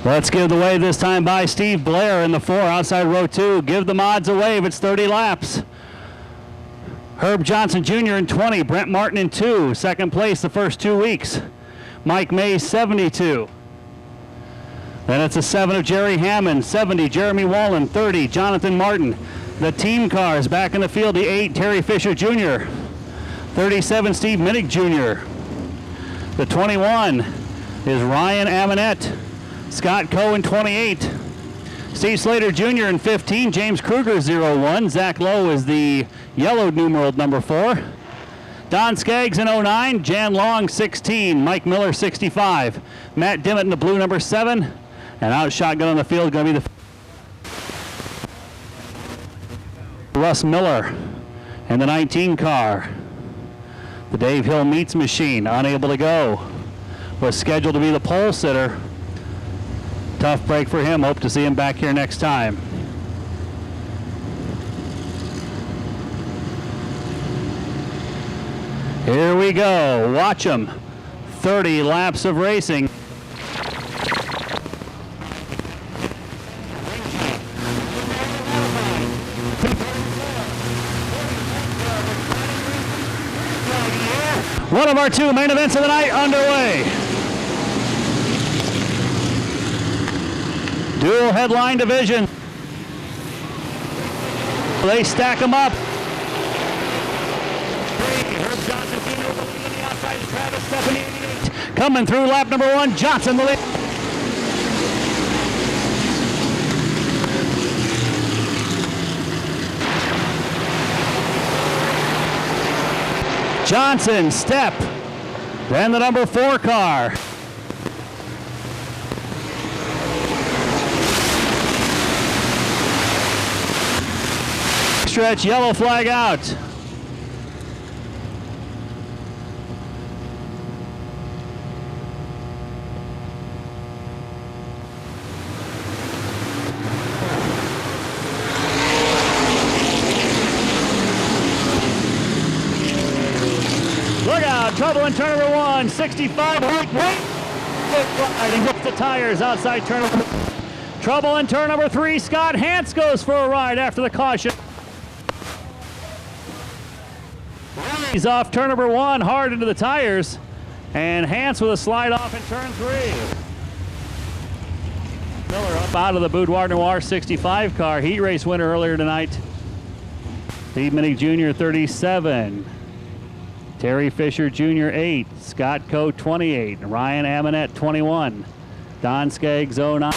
Let's give the wave this time by Steve Blair in the 4 outside row 2. Give the mods a wave. It's 30 laps. Herb Johnson Jr. in 20. Brent Martin in 2. Second place the first 2 weeks. Mike Mays 72. Then it's a 7 of Jerry Hammond. 70 Jeremy Wallen. 30 Jonathan Martin. The team cars back in the field. The 8 Terry Fisher Jr. 37 Steve Minnick Jr. The 21 is Ryan Amonette. Scott Coe in 28. Steve Slater Jr. in 15. James Kruger 01. Zach Lowe is the yellow numeraled number 4. Don Skaggs in 09. Jan Long 16. Mike Miller 65. Matt Dimmitt in the blue number 7. And out shotgun on the field going to be the Russ Miller and the 19 car. The Dave Hill Meats Machine unable to go. Was scheduled to be the pole sitter. Tough break for him. Hope to see him back here next time. Here we go. Watch them. 30 laps of racing. One of our 2 main events of the night underway. Dual headline division. They stack them up. Herb Johnson Jr. on the outside. Travis Stephanie 88. Coming through lap number 1. Johnson the lead. Johnson, step, then the number 4 car. Stretch, yellow flag out. Trouble in turn number 1, 65. He hits the tires outside turn number 1. Trouble in turn number 3. Scott Hance goes for a ride after the caution. He's off turn number 1, hard into the tires. And Hance with a slide off in turn 3. Miller up out of the Boudoir Noir 65 car. Heat race winner earlier tonight. Steve Minnick Jr. 37. Terry Fisher Jr. 8, Scott Coe 28, Ryan Amonette 21, Don Skaggs 09.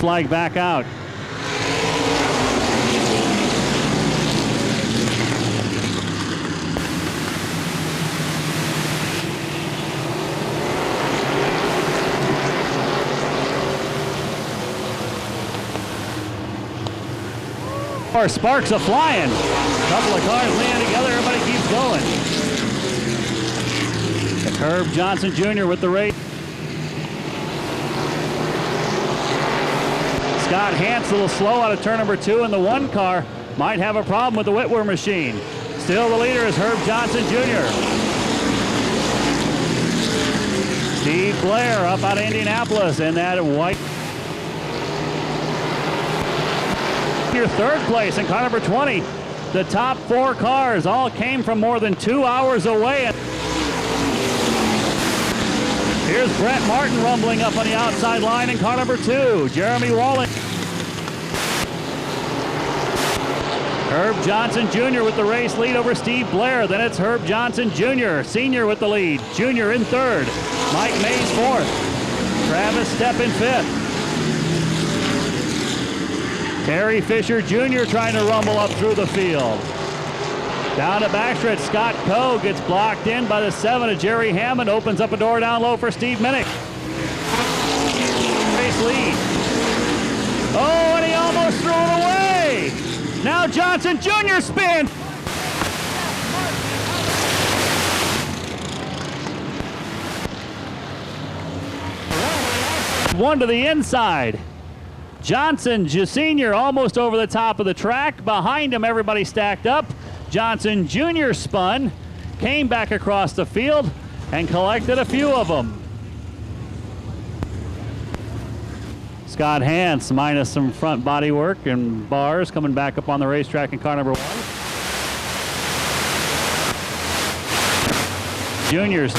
Flag back out. Sparks are flying. A couple of cars landing together. Everybody keeps going. Herb Johnson Jr. with the race. Scott Hance a little slow out of turn number 2, and the 1 car might have a problem with the Whitwer machine. Still the leader is Herb Johnson Jr. Steve Blair up out of Indianapolis in that white. Your 3rd place in car number 20. The top 4 cars all came from more than 2 hours away. Here's Brent Martin rumbling up on the outside line in car number 2. Jeremy Wallen. Herb Johnson Jr. with the race lead over Steve Blair. Then it's Herb Johnson Jr., senior with the lead. Junior in 3rd. Mike Mays 4th. Travis Stepp in 5th. Terry Fisher Jr. trying to rumble up through the field. Down to backstretch, Scott Coe gets blocked in by the 7 of Jerry Hammond. Opens up a door down low for Steve Minnick. Race lead. Oh, and he almost threw it away. Now Johnson Jr. spins. One to the inside. Johnson Sr. almost over the top of the track. Behind him, everybody stacked up. Johnson Jr. spun. came back across the field and collected a few of them. Scott Hance, minus some front body work and bars, coming back up on the racetrack in car number 1. Juniors.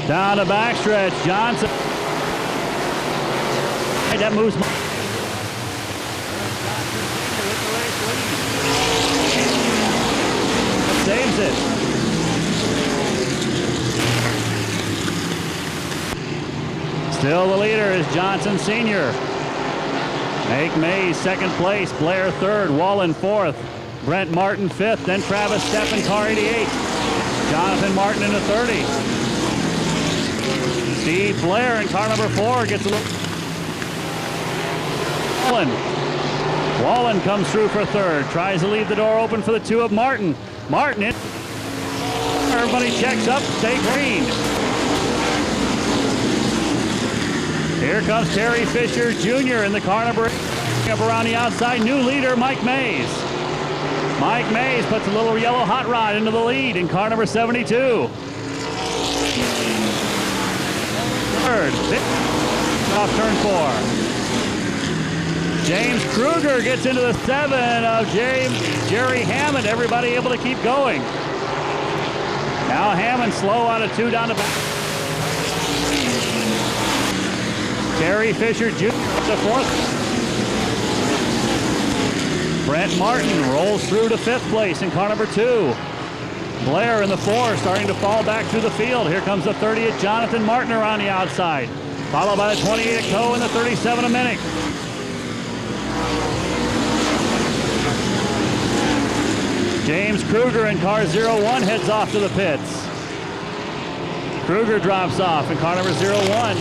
Down the backstretch, Johnson. That moves. Saves it. Still the leader is Johnson Sr. Make Mays second place, Blair third, Wallen fourth, Brent Martin fifth, then Travis Stepp in car 88. Jonathan Martin in the 30. Steve Blair in car number 4 gets a little. Wallen comes through for third, tries to leave the door open for the 2 of Martin. Martin in. Everybody checks up, stay green. Here comes Terry Fisher Jr. in the car number 8. Up around the outside, new leader Mike Mays. Mike Mays puts a little yellow hot rod into the lead in car number 72. Third, off turn 4. James Kruger gets into the 7 of Jerry Hammond. Everybody able to keep going. Now Hammond slow out of 2 down the back. Terry Fisher Jr. the 4th. Brent Martin rolls through to 5th place in car number 2. Blair in the 4 starting to fall back through the field. Here comes the 30th Jonathan Martin around the outside. Followed by the 28 at Coe and the 37 of Minnick. James Kruger in car 01 heads off to the pits. Kruger drops off in car number 01.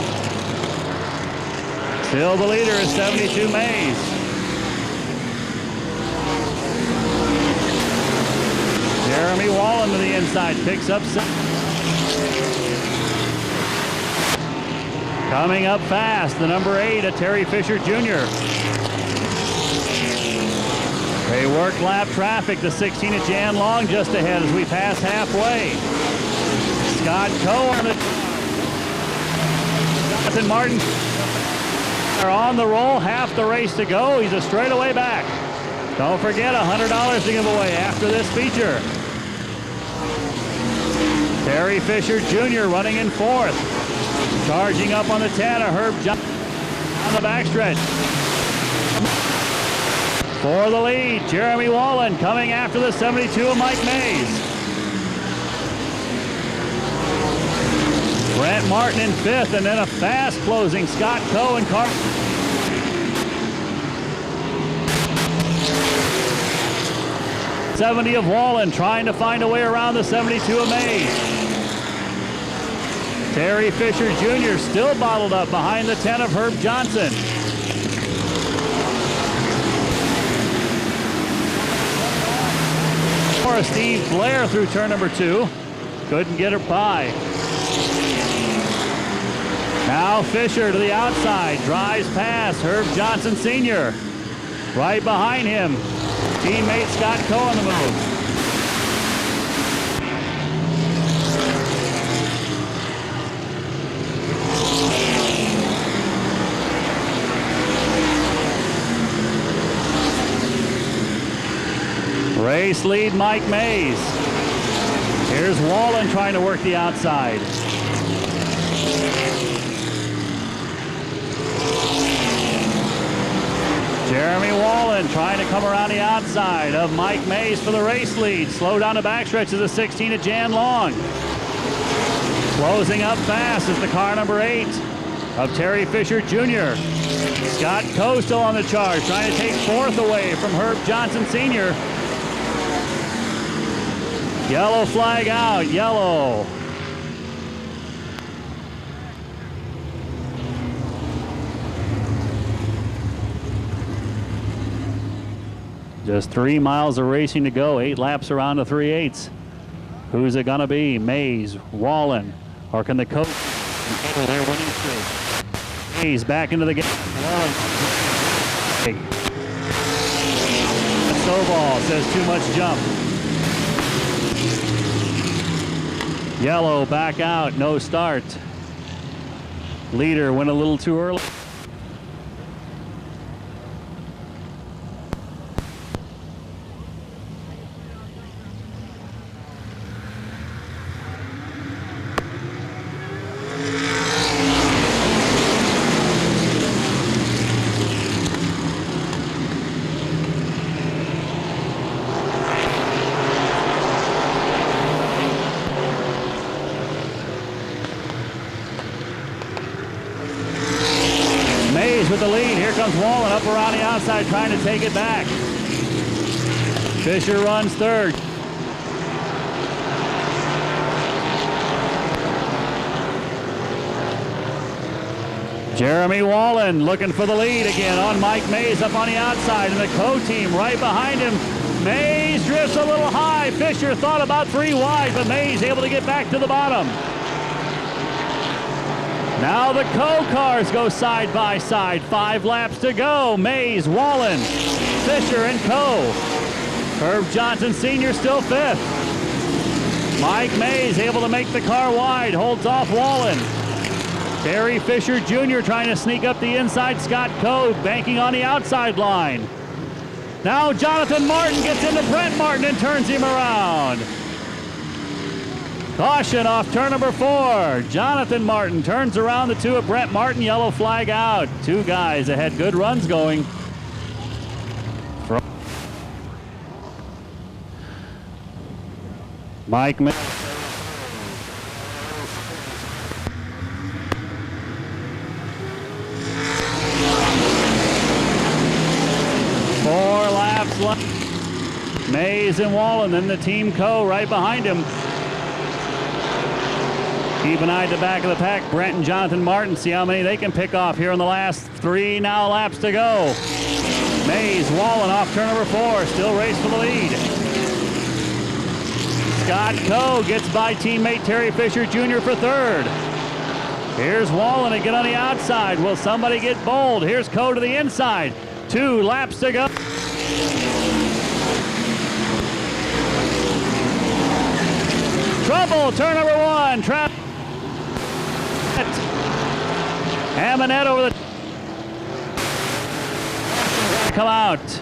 Still the leader is 72 Mays. Jeremy Wallen to the inside, picks up 7. Coming up fast, the number 8 of Terry Fisher Jr. They work lap traffic, the 16 of Jan Long just ahead as we pass halfway. Scott Coe on the Jonathan Martin are on the roll, half the race to go. He's a straightaway back. Don't forget $100 to give away after this feature. Terry Fisher Jr. running in 4th. Charging up on the 10 of Herb Johnson on the backstretch. For the lead, Jeremy Wallen coming after the 72 of Mike Mays. Brent Martin in 5th, and then a fast closing Scott Coe and car. '70 of Wallen trying to find a way around the 72 of Mays. Terry Fisher Jr. still bottled up behind the 10 of Herb Johnson. For Steve Blair through turn number 2. Couldn't get her by. Now Fisher to the outside, drives past Herb Johnson Sr. Right behind him, teammate Scott Coe on the move. Race lead Mike Mays. Here's Wallen trying to work the outside. Jeremy Wallen trying to come around the outside of Mike Mays for the race lead. Slow down the backstretch of the 16 of Jan Long. Closing up fast is the car number 8 of Terry Fisher Jr. Scott Coe still on the charge, trying to take 4th away from Herb Johnson Sr. Yellow flag out, yellow. Just 3 miles of racing to go, 8 laps around the 3/8. Who's it gonna be? Mays, Wallen, or can the coach They're winning streak. He's back into the game. Snowball says too much jump. Yellow back out, no start. Leader went a little too early. With the lead, here comes Wallen up around the outside trying to take it back. Fisher runs third. Jeremy Wallen looking for the lead again on Mike Mays up on the outside, and the co-team right behind him. Mays drifts a little high. Fisher thought about 3 wide, but Mays able to get back to the bottom. Now the co-cars go side by side. 5 laps to go. Mays, Wallen, Fisher, and co. Herb Johnson Sr. still 5th. Mike Mays able to make the car wide. Holds off Wallen. Terry Fisher Jr. trying to sneak up the inside. Scott Coe banking on the outside line. Now Jonathan Martin gets into Brent Martin and turns him around. Caution off turn number 4. Jonathan Martin turns around the 2 of Brent Martin. Yellow flag out. 2 guys that had good runs going. Mike Mays. Four laps left. Mays and Wallen, then the team co right behind him. Keep an eye at the back of the pack. Brent and Jonathan Martin, see how many they can pick off here in the last 3 now laps to go. Mays, Wallen off turn number 4, still race for the lead. Scott Coe gets by teammate Terry Fisher Jr. for 3rd. Here's Wallen again on the outside. Will somebody get bold? Here's Coe to the inside. 2 laps to go. Trouble, turn number 1. Hammond over the come out.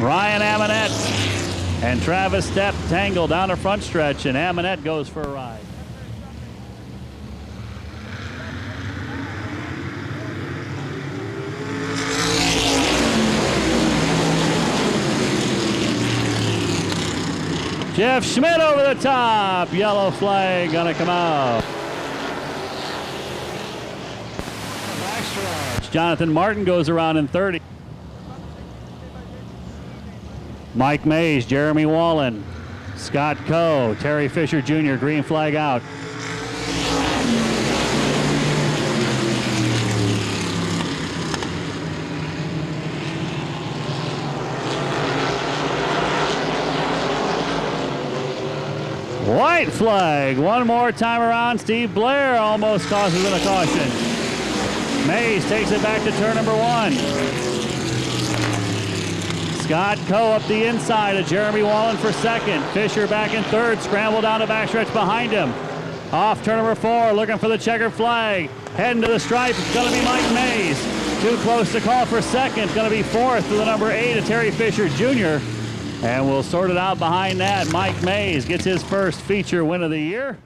Ryan Amonette and Travis Stepp tangle down the front stretch, and Amonette goes for a ride. Jeff Schmidt over the top. Yellow flag gonna come out. Jonathan Martin goes around in 30. Mike Mays, Jeremy Wallen, Scott Coe, Terry Fisher Jr., green flag out. White flag, one more time around. Steve Blair almost causes it a caution. Mays takes it back to turn number 1. Scott Coe up the inside of Jeremy Wallen for 2nd. Fisher back in 3rd, scramble down the backstretch behind him. Off turn number 4, looking for the checkered flag. Heading to the stripe, it's gonna be Mike Mays. Too close to call for 2nd, it's gonna be 4th to the number 8 of Terry Fisher Jr. And we'll sort it out behind that. Mike Mays gets his first feature win of the year.